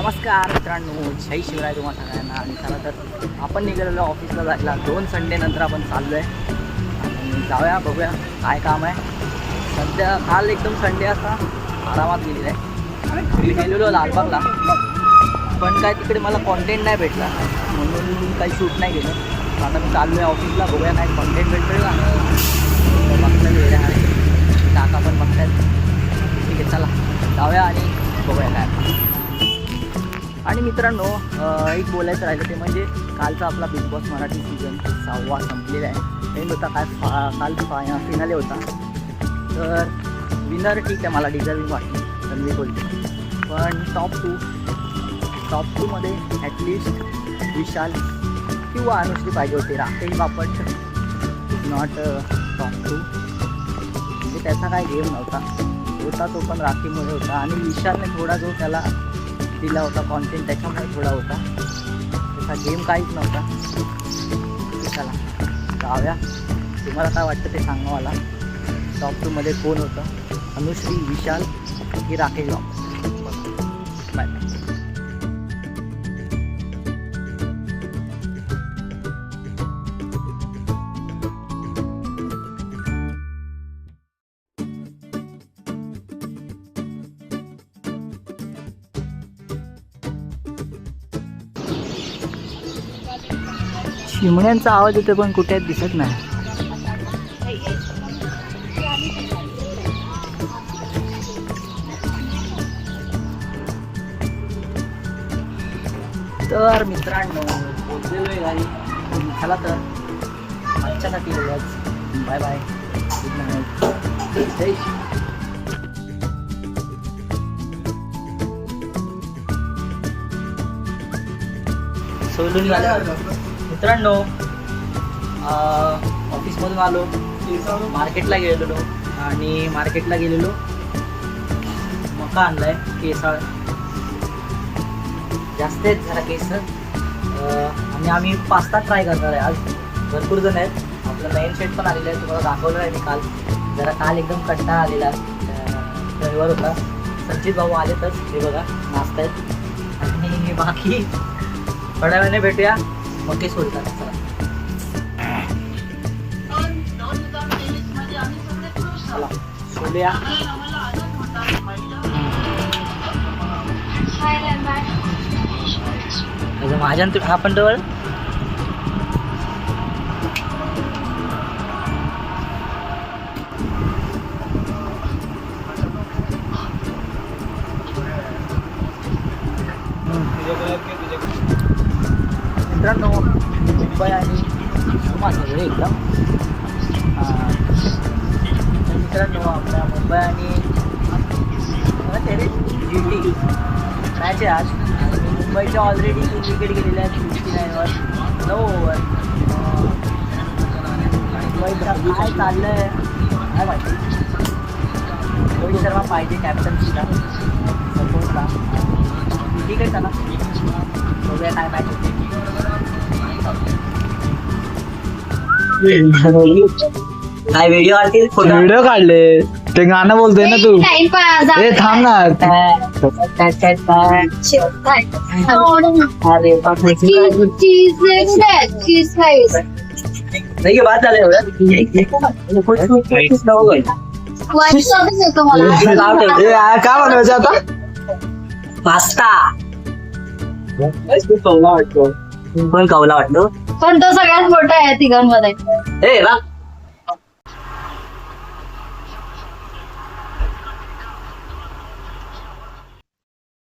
नमस्कार मित्रांनो, जय शिवराय तुम्हाला सगळ्यांना. आणि चला तर आपण निघालेलो ऑफिसला जायला. 2 संडे नंतर आपण चाललो आहे आणि जाऊया, बघूया काय काम आहे. सध्या काल एकदम संडे असा आरामात गेलेला आहे. घरी गेलेलो लालबागला, पण काय तिकडे मला कॉन्टेंट नाही भेटला म्हणून काही शूट नाही केलं. आता मी चाललो आहे ऑफिसला, बघूया काय कॉन्टेंट भेटतो का. बघता वेळा आहे, काका पण बघतायत. ठीक आहे, चला जाऊया आणि बघूया काय. आणि मित्रांनो, एक बोलायचं राहिलं ते म्हणजे कालचा आपला बिग बॉस मराठी सीझन 6 संपलेला आहे. एंड होता काल फिनाले होता. तर विनर ठीक आहे, मला डिझर्विंग वाटली रणवीर बोलते. पण टॉप टूमध्ये ॲटलिस्ट विशाल किंवा अनुश्री पाहिजे होते. Rakesh Bapat not top 2. म्हणजे त्याचा काय गेम होता तो पण राखीमुळे होता. आणि विशालने थोडा जो त्याला दिला होता कॉन्टेंट त्याच्यामुळे थोडा होता, त्याचा गेम काहीच नव्हता. चला जाऊया, तुम्हाला काय वाटतं ते सांगा मला. टॉप 2मध्ये कोण होतं, अनुश्री, विशाल की राकेश बापट? बाय. चिमण्यांचा आवाज येतो पण कुठे दिसत नाही. तर मित्रांनो, पोचलेलो आहे घरी. चला तर आजच्यासाठी बाय बाय, गुड नाईट, जय सोलून मित्रांनो. ऑफिसमधून आलो, मार्केटला गेलेलो आणि मार्केटला गेलेलो मका आणलाय. केसाळ जास्त आहेत जरा केस. आणि आम्ही पास्ता ट्राय करणार आहे आज. भरपूर जण आहेत. आपलं मेन सेट पण आलेलं आहे, तुम्हाला दाखवलं आहे मी काल. काल एकदम कंटाळा आलेला, रविवार होता. संचित भाऊ आलेतच, हे बघा नाचत आहेत. आणि बाकी थोड्या वेळाने भेटूया मग सोडतात. चला सोडूया. माझ्या तू आपण जवळ मित्रांनो, मुंबई आणि सगळे एकदम मित्रांनो, आपल्या मुंबई आणि GT मॅच आहे आज. मुंबईच्या ऑलरेडी 2 विकेट गेलेल्या आहेत 69वर 9 ओव्हर. मुंबईचं काय चाललं आहे काय माहिती. रोहित शर्मा पाहिजे कॅप्टन्सीला सपोर्टला. ठीक आहे, चला बघूया काय मॅच होते. काय व्हिडिओ काढले ते गाणं बोलतोय ना तू. ए थांब ना. नाही बात झालं एवढं काय बनवायचं आता. पास्ता पण कवला वाटतो, पण तो सगळ्यात मोठा आहे तिघांमध्ये. ए बा